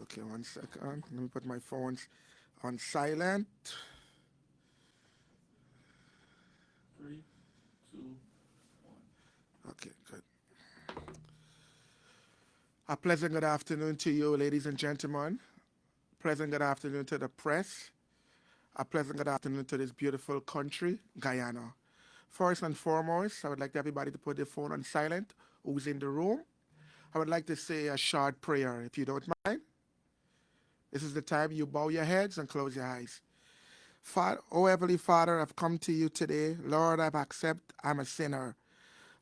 Okay, 1 second. Let me put my phones on silent. 3, 2, 1. Okay, good. A pleasant good afternoon to you, ladies and gentlemen. Pleasant good afternoon to the press. A pleasant good afternoon to this beautiful country, Guyana. First and foremost, I would like everybody to put their phone on silent who's in the room. I would like to say a short prayer, if you don't mind. This is the time you bow your heads and close your eyes. Father, oh Heavenly Father, I've come to you today. Lord, I've accepted I'm a sinner.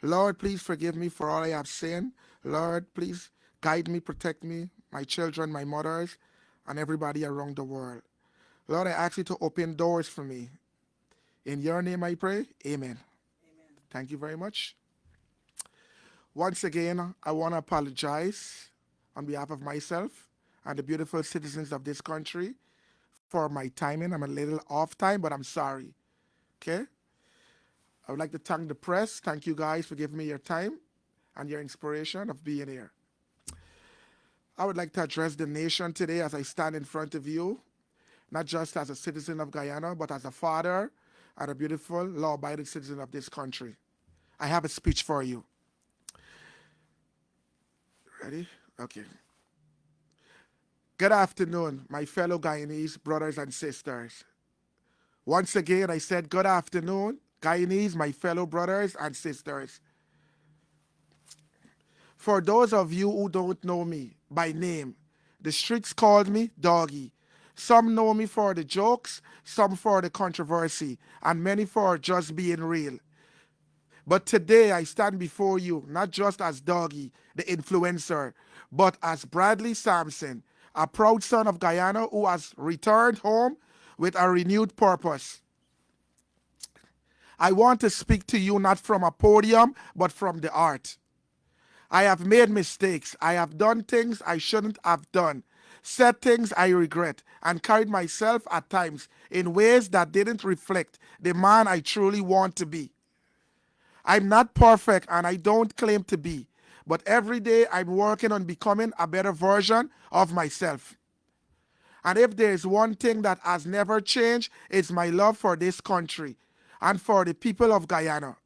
Lord, please forgive me for all I have sinned. Lord, please guide me, protect me, my children, my mothers, and everybody around the world. Lord, I ask you to open doors for me. In your name I pray. Amen. Thank you very much. Once again, I want to apologize on behalf of myself and the beautiful citizens of this country for my timing. I'm a little off time, but I'm sorry. Okay? I would like to thank the press. Thank you guys for giving me your time and your inspiration of being here. I would like to address the nation today as I stand in front of you, not just as a citizen of Guyana, but as a father and a beautiful, law abiding citizen of this country. I have a speech for you. Ready? Okay. Good afternoon, my fellow Guyanese brothers and sisters. Once again, I said good afternoon, Guyanese, my fellow brothers and sisters. For those of you who don't know me by name, the streets called me Doggy. Some know me for the jokes, some for the controversy, and many for just being real. But today I stand before you not just as Doggy, the influencer, but as Bradley Samson, a proud son of Guyana who has returned home with a renewed purpose. I want to speak to you not from a podium, but from the heart. I have made mistakes. I have done things I shouldn't have done, said things I regret, and carried myself at times in ways that didn't reflect the man I truly want to be. I'm not perfect and I don't claim to be, but every day I'm working on becoming a better version of myself. And if there is one thing that has never changed, it's my love for this country and for the people of Guyana.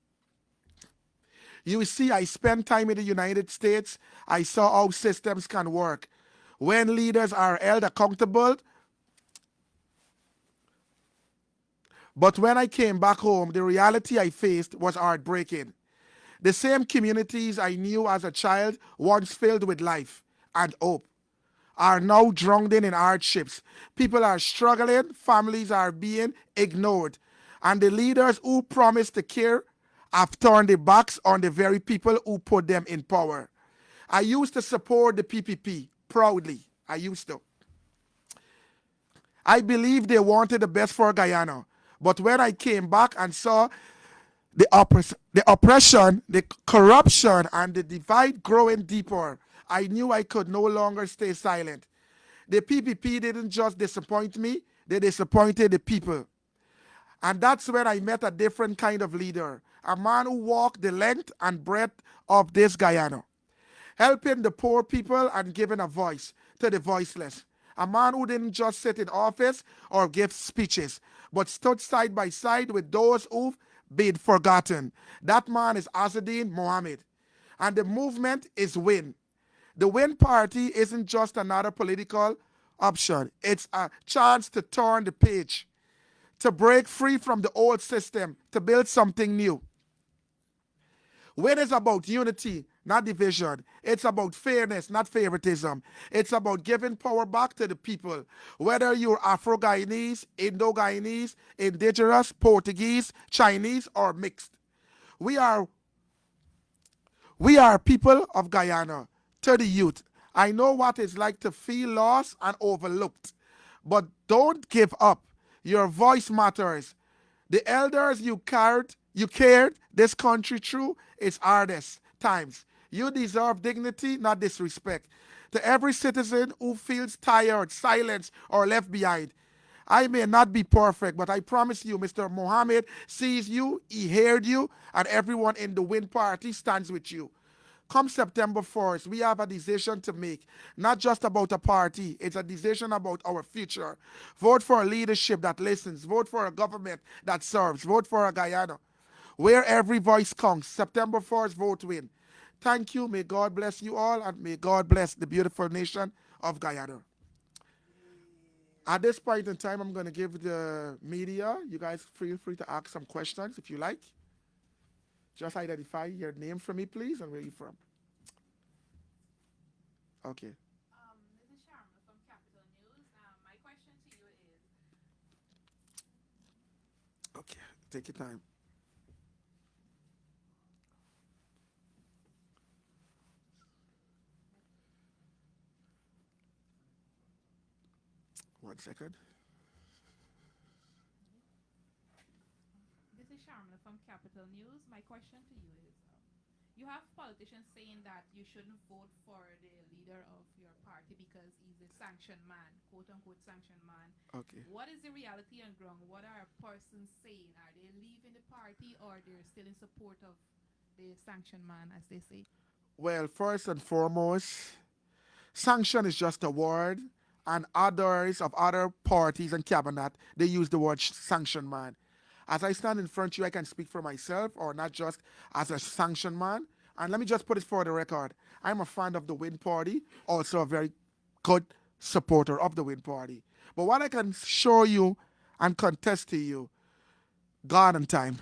You see, I spent time in the United States. I saw how systems can work. When leaders are held accountable, but when I came back home, the reality I faced was heartbreaking. The same communities I knew as a child, once filled with life and hope, are now drowned in hardships. People are struggling, families are being ignored, and the leaders who promised to care have turned their backs on the very people who put them in power. I used to support the PPP proudly. I used to. I believed they wanted the best for Guyana. But when I came back and saw the oppression, the corruption, and the divide growing deeper, I knew I could no longer stay silent. The PPP didn't just disappoint me, they disappointed the people. And that's when I met a different kind of leader, a man who walked the length and breadth of this Guyana, helping the poor people and giving a voice to the voiceless. A man who didn't just sit in office or give speeches, but stood side by side with those who've been forgotten. That man is Azzedine Mohamed. And the movement is WIN. The WIN party isn't just another political option. It's a chance to turn the page, to break free from the old system, to build something new. WIN is about unity, not division. It's about fairness, not favoritism. It's about giving power back to the people, whether you're Afro-Guyanese, Indo-Guyanese, Indigenous, Portuguese, Chinese, or mixed. We are we are people of Guyana. To the youth, I know what it's like to feel lost and overlooked. But don't give up. Your voice matters. The elders you cared this country through its hardest times. You deserve dignity, not disrespect. To every citizen who feels tired, silenced, or left behind, I may not be perfect, but I promise you, Mr. Mohammed sees you, he heard you, and everyone in the WIN party stands with you. come September 1st, we have a decision to make, not just about a party. It's a decision about our future. Vote for a leadership that listens. Vote for a government that serves. Vote for a Guyana where every voice counts. September 1st, vote win. Thank you. May God bless you all, and may God bless the beautiful nation of Guyana. At this point in time, I'm going to give the media, you guys feel free to ask some questions if you like. Just identify your name for me, please, and where you from. Okay. This is Sharma from Capital News. My question to you is, Okay. Take your time. One second. this is Sharma from Capital News. My question to you is, you have politicians saying that you shouldn't vote for the leader of your party because he's a sanctioned man, quote unquote sanctioned man. Okay. What is the reality on ground? What are persons saying? Are they leaving the party or they're still in support of the sanctioned man, as they say? Well, first and foremost, sanction is just a word, and others of other parties and cabinet, they use the word sanction man. As I stand in front of you, I can speak for myself, or not just as a sanction man. And let me just put it for the record. I'm a fan of the Win Party, also a very good supporter of the Win Party. But what I can show you and contest to you, God and time.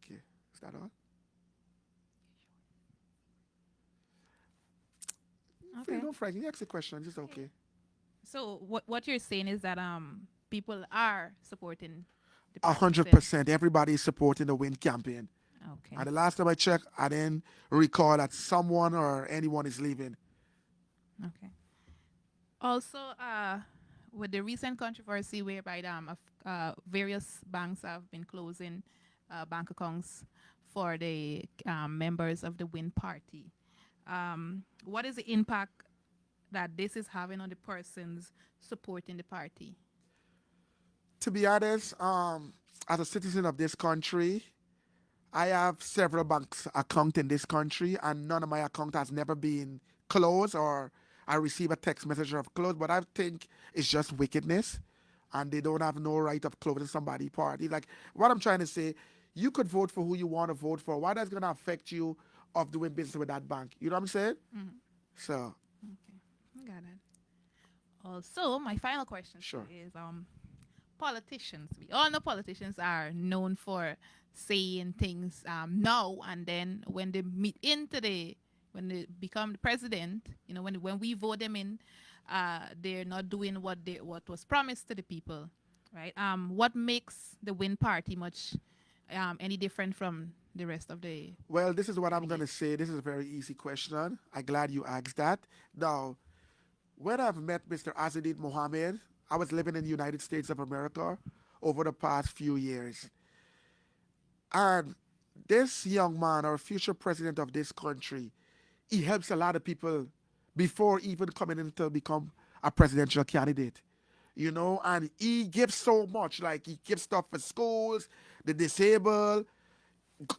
Okay, is that all? Okay. Don't frighten. You ask the question. It's okay. So what you're saying is that people are supporting the A party still. 100%. Everybody is supporting the Win campaign. Okay. And the last time I checked, I didn't recall that someone or anyone is leaving. Okay. Also, with the recent controversy whereby various banks have been closing bank accounts for the members of the Win Party, what is the impact that this is having on the persons supporting the party? To be honest, as a citizen of this country, I have several banks account in this country, and none of my account has never been closed or I receive a text message of closed. But I think it's just wickedness, and they don't have no right of closing somebody's party. Like what I'm trying to say, you could vote for who you want to vote for. Why that's gonna affect you of doing business with that bank? You know what I'm saying? Mm-hmm. So Okay, I got it. Also, my final question to Sure. you is politicians. We all know politicians are known for saying things now and then when they meet into when they become the president, when we vote them in, they're not doing what was promised to the people, right? What makes the Win Party much any different from the rest of the well, this is what I'm gonna delegates? say. This is a very easy question. I'm glad you asked that. Now, when I've met Mr. Azzedine Mohamed, I was living in the United States of America over the past few years. And this young man, our future president of this country, he helps a lot of people before even coming in to become a presidential candidate. And he gives so much. Like he gives stuff for schools, the disabled,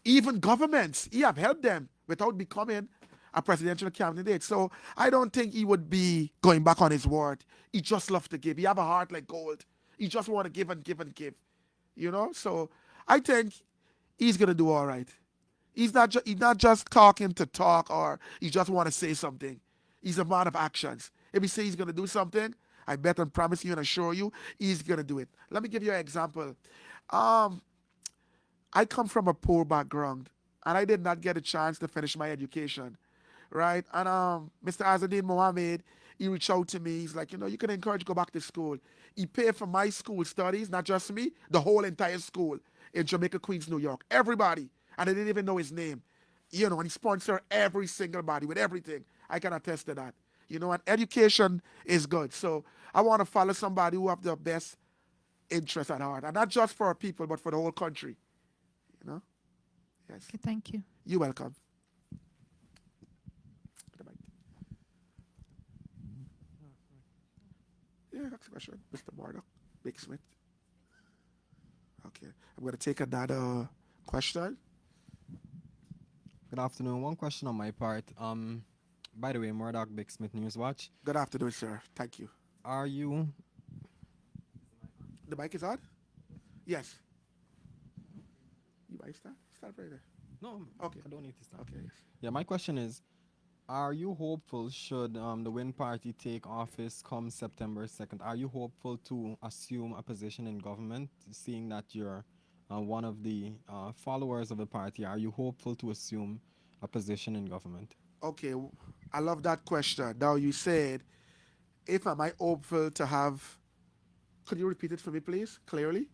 even governments. He have helped them without becoming a presidential candidate. So I don't think he would be going back on his word. He just loves to give. He have a heart like gold. He just want to give and give and give. So I think he's gonna do all right. He's not just talking to talk or he just want to say something. He's a man of actions. If he says he's gonna do something, I bet and promise you and assure you he's gonna do it. Let me give you an example. Um, I come from a poor background and I did not get a chance to finish my education, right? And Mr. Azzedine Mohamed, he reached out to me. He's like, you can encourage to go back to school. He paid for my school studies, not just me, the whole entire school in Jamaica, Queens, New York. Everybody. And I didn't even know his name. And he sponsored every single body with everything. I can attest to that. And education is good. So I want to follow somebody who have the best interest at heart. And not just for our people, but for the whole country. You know? Yes. Okay, thank you. You're welcome. Yeah, that's a question. Mr. Murdoch, Big Smith. Okay. I'm going to take another question. Good afternoon. One question on my part. By the way, Murdoch Big Smith News Watch. Good afternoon, sir. Thank you. Are you The mic is on? Yes. You might start? Start right there. no? Okay. I don't need to start. Okay, yes. Yeah, my question is: are you hopeful should the Win Party take office come September 2nd? Are you hopeful to assume a position in government, seeing that you're one of the followers of the party? Are you hopeful to assume a position in government? Okay, I love that question. Now you said, if am I hopeful to have, could you repeat it for me, please, clearly?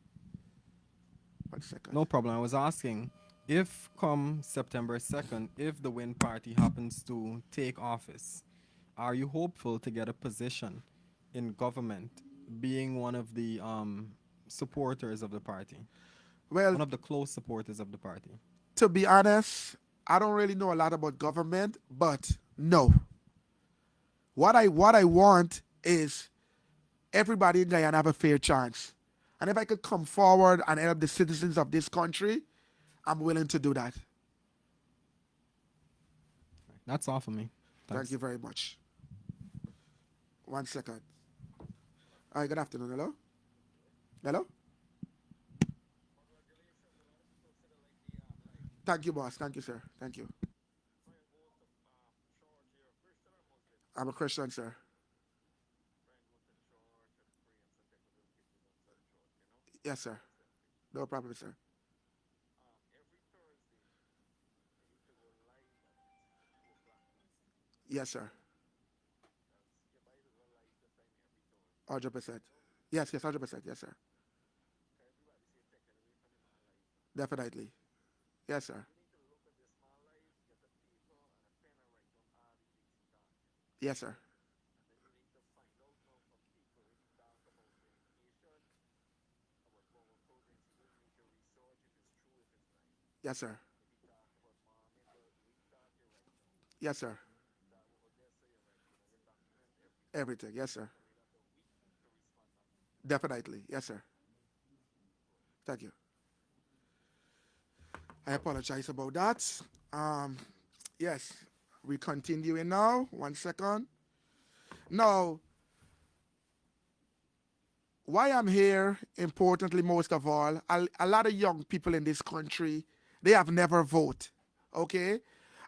1 second. No problem. I was asking if come September 2nd, if the Win Party happens to take office, are you hopeful to get a position in government, being one of the supporters of the party, Well, one of the close supporters of the party? to be honest, I don't really know a lot about government, but no. What I want is everybody in Guyana have a fair chance. And if I could come forward and help the citizens of this country, I'm willing to do that. That's all for me. Thank Thanks. you very much. 1 second. All right, good afternoon. Hello? Hello? Thank you, boss. Thank you, sir. Thank you. I'm a Christian, sir. Yes, sir. No problem, sir. Yes, sir. 100%. Yes, yes, 100%. Yes, sir. Definitely. Yes, sir. Yes, sir. Yes, sir. Yes, sir. Everything. Yes, sir. Definitely. Yes, sir. Thank you. I apologize about that. Um, yes, we continuing now. 1 second. Now, why I'm here, importantly, most of all, a lot of young people in this country, they have never voted. Okay?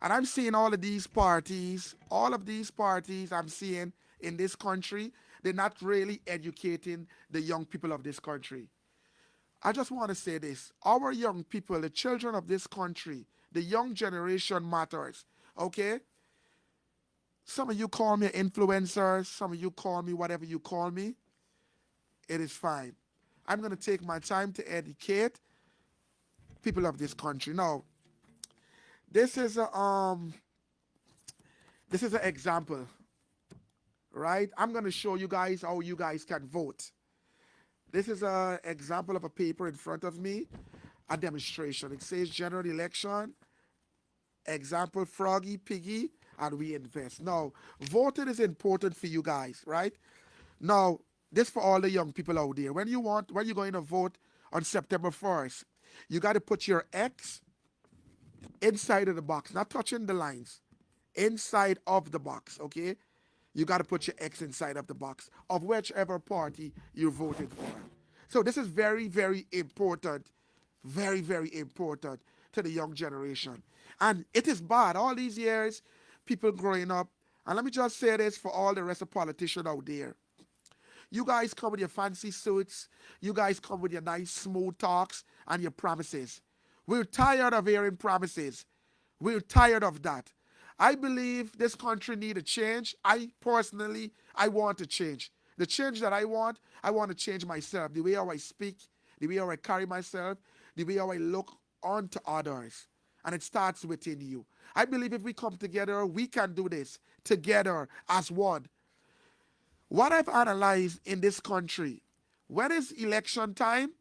And I'm seeing all of these parties I'm seeing in this country, they're not really educating the young people of this country. I just want to say this. Our young people, the children of this country, the young generation matters. Okay? Some of you call me influencers, some of you call me whatever you call me. It is fine. I'm going to take my time to educate people of this country. Now, this is a this is an example, right? I'm going to show you guys how you guys can vote. This is an example of a paper in front of me, a demonstration. It says general election, example Froggy, Piggy, and we invest. Now, voting is important for you guys, right? Now, this for all the young people out there. When you're going to vote on September 1st, you got to put your X inside of the box, not touching the lines, inside of the box, okay? You got to put your X inside of the box of whichever party you're voting for. So this is very, very important, very, very important to the young generation. And it is bad. All these years, people growing up, and let me just say this for all the rest of politicians out there. You guys come with your fancy suits. You guys come with your nice smooth talks and your promises. We're tired of hearing promises. We're tired of that. I believe this country need a change. I want to change. The change that I want to change myself. The way how I speak, the way how I carry myself, the way how I look onto others. And it starts within you. I believe if we come together, we can do this together as one. What I've analyzed in this country, when it's election time,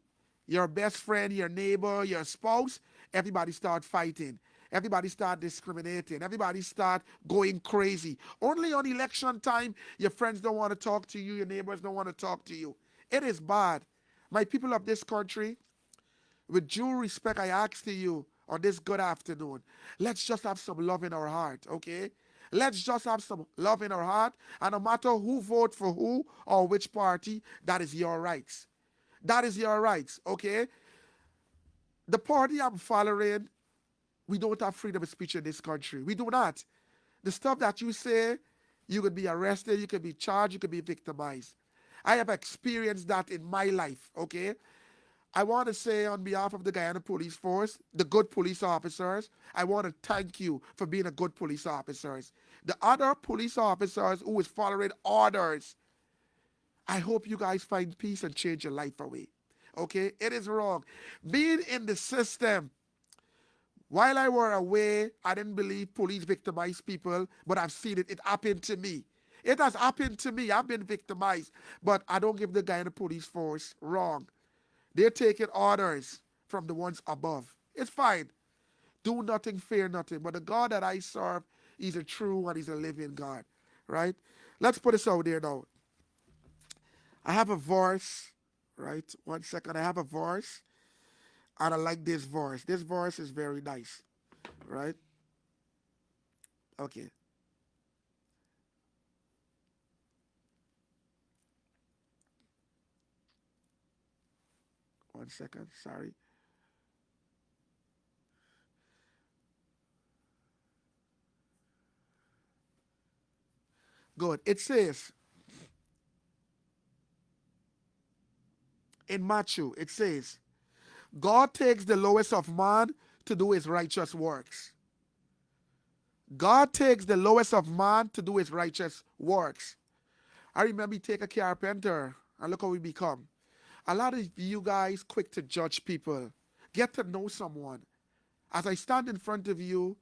your best friend, your neighbor, your spouse, everybody start fighting. Everybody start discriminating. Everybody start going crazy. Only on election time, your friends don't want to talk to you. Your neighbors don't want to talk to you. It is bad. My people of this country, with due respect, I ask to you, on this good afternoon. Let's just have some love in our heart, okay? Let's just have some love in our heart. And no matter who vote for who or which party, that is your rights. That is your rights, okay? The party I'm following, we don't have freedom of speech in this country. We do not. The stuff that you say, you could be arrested, you could be charged, you could be victimized. I have experienced that in my life, okay? I want to say on behalf of the Guyana Police Force, the good police officers, I want to thank you for being a good police officers. The other police officers who is following orders, I hope you guys find peace and change your life away. Okay? It is wrong. Being in the system, while I were away, I didn't believe police victimize people, but I've seen it. It happened to me. It has happened to me. I've been victimized. But I don't give the Guyana Police Force wrong. They're taking orders from the ones above. It's fine. Do nothing, fear nothing. But the God that I serve, he's a true and he's a living God. Right? Let's put this out there now. I have a verse, right? 1 second. I have a verse. And I like this verse. This verse is very nice. Right? Okay. 1 second. Sorry. Good. It says in Matthew, it says, God takes the lowest of man to do his righteous works. God takes the lowest of man to do his righteous works. I remember you take a carpenter and look how we become. A lot of you guys quick to judge people. Get to know someone. As I stand in front of you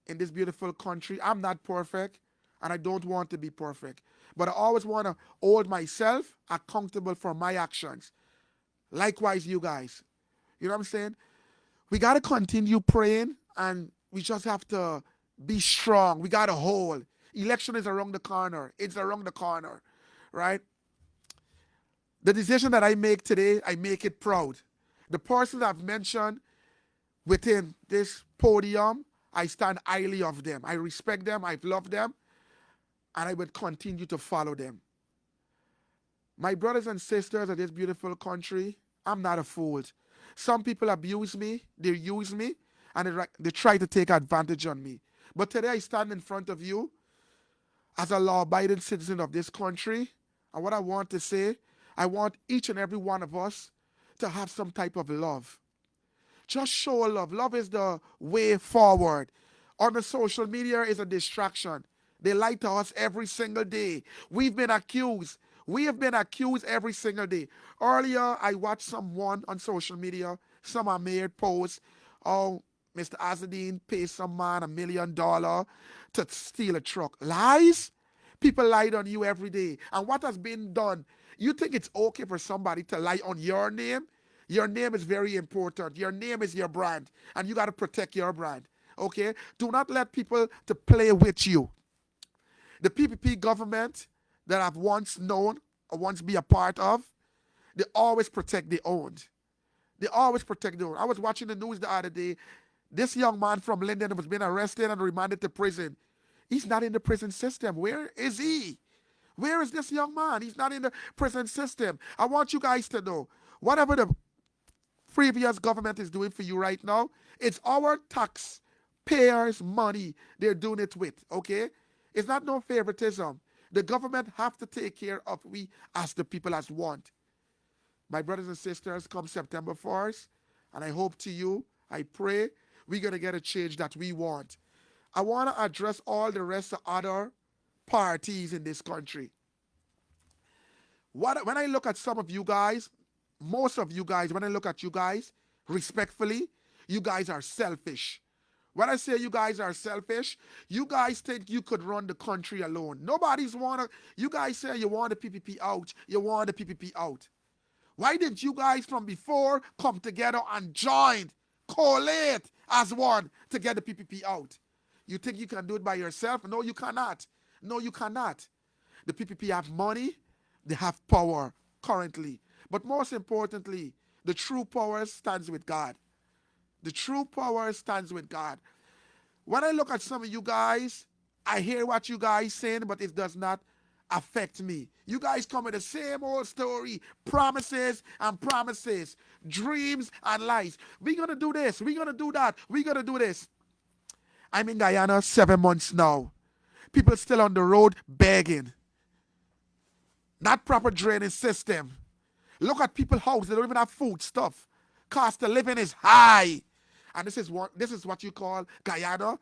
in this beautiful country, I'm not perfect and I don't want to be perfect. But I always want to hold myself accountable for my actions. Likewise, you guys. You know what I'm saying? We got to continue praying and we just have to be strong. We got to hold. Election is around the corner. It's around the corner, right? The decision that I make today, I make it proud. The persons I've mentioned within this podium, I stand highly of them. I respect them, I love them, and I will continue to follow them. My brothers and sisters of this beautiful country, I'm not a fool. Some people abuse me, they use me, and they try to take advantage on me. But today I stand in front of you as a law-abiding citizen of this country, and what I want to say, I want each and every one of us to have some type of love. Just show love. Love is the way forward. On the social media is a distraction. They lie to us every single day. We've been accused. We have been accused every single day. Earlier, I watched someone on social media, someone made posts, oh, Mr. Azzedine paid some man $1 million to steal a truck. Lies? People lied on you every day. And what has been done? You think it's okay for somebody to lie on your name? Your name is very important. Your name is your brand. And you got to protect your brand. Okay? Do not let people to play with you. The PPP government that I've once known or once be a part of, they always protect their own. They always protect their own. I was watching the news the other day. This young man from Linden was being arrested and remanded to prison. He's not in the prison system. Where is he? Where is this young man? He's not in the prison system. I want you guys to know, whatever the previous government is doing for you right now, it's our taxpayers' money they're doing it with, okay? It's not no favoritism. The government have to take care of we as the people as want. My brothers and sisters, come September 1st, and I hope to you, I pray, we're going to get a change that we want. I want to address all the rest of other parties in this country. When I look at some of you guys, most of you guys, when I look at you guys, respectfully, you guys are selfish. When I say you guys are selfish, you guys think you could run the country alone. Nobody's want to, you guys say you want the PPP out, you want the PPP out. Why didn't you guys from before come together and join, collate as one to get the PPP out? You think you can do it by yourself? No, you cannot. No, you cannot. The PPP have money, they have power currently. But most importantly, the true power stands with God. The true power stands with God. When I look at some of you guys, I hear what you guys saying, but it does not affect me. You guys come with the same old story, promises and promises, dreams and lies. We're going to do this, we're going to do that, we're going to do this. I'm in Guyana 7 months now. People still on the road begging. Not proper drainage system. Look at people's houses, they don't even have food stuff. Cost of living is high. And this is what you call Guyana.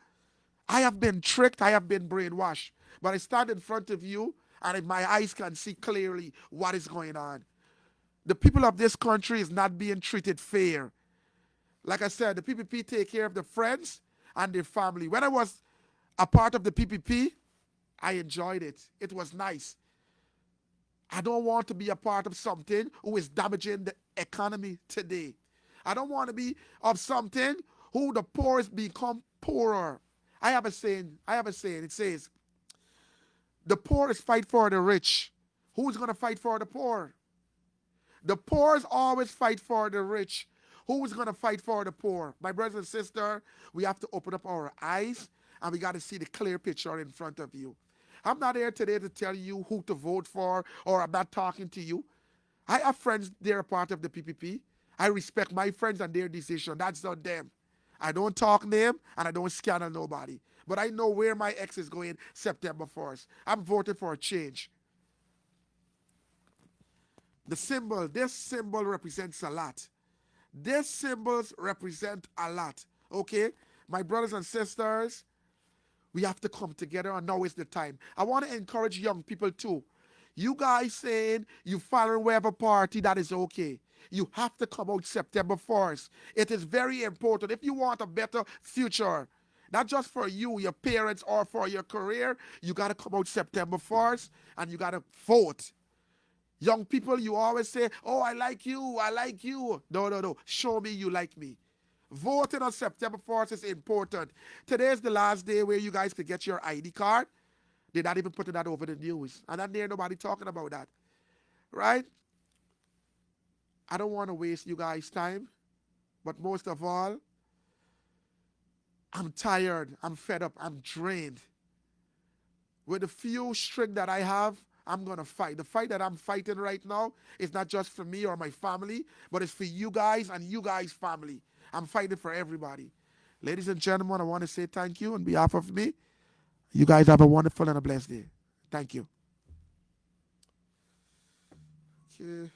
I have been tricked, I have been brainwashed. But I stand in front of you and my eyes can see clearly what is going on. The people of this country is not being treated fair. Like I said, the PPP take care of the friends and their family. When I was a part of the PPP, I enjoyed it. It was nice. I don't want to be a part of something who is damaging the economy today. I don't want to be of something who the poorest become poorer. I have a saying. It says, the poorest fight for the rich. Who's going to fight for the poor? The poorest always fight for the rich. Who's going to fight for the poor? My brothers and sisters, we have to open up our eyes and we got to see the clear picture in front of you. I'm not here today to tell you who to vote for, or I'm not talking to you. I have friends, they're a part of the PPP. I respect my friends and their decision. That's on them. I don't talk name and I don't scandal nobody. But I know where my ex is going September 1st. I'm voting for a change. This symbol represents a lot. These symbols represent a lot. Okay? My brothers and sisters, we have to come together, and now is the time. I want to encourage young people too. You guys saying you following whatever party, that is okay. You have to come out September 1st. It is very important. If you want a better future, not just for you, your parents, or for your career, you got to come out September 1st and you got to vote. Young people, you always say, oh, I like you, I like you. No. Show me you like me. Voting on September 1st is important. Today is the last day where you guys could get your ID card. They're not even putting that over the news. And I hear nobody talking about that. Right? I don't want to waste you guys' time. But most of all, I'm tired. I'm fed up. I'm drained. With the few strength that I have, I'm going to fight. The fight that I'm fighting right now is not just for me or my family, but it's for you guys and you guys' family. I'm fighting for everybody. Ladies and gentlemen, I want to say thank you on behalf of me. You guys have a wonderful and a blessed day. Thank you. Okay.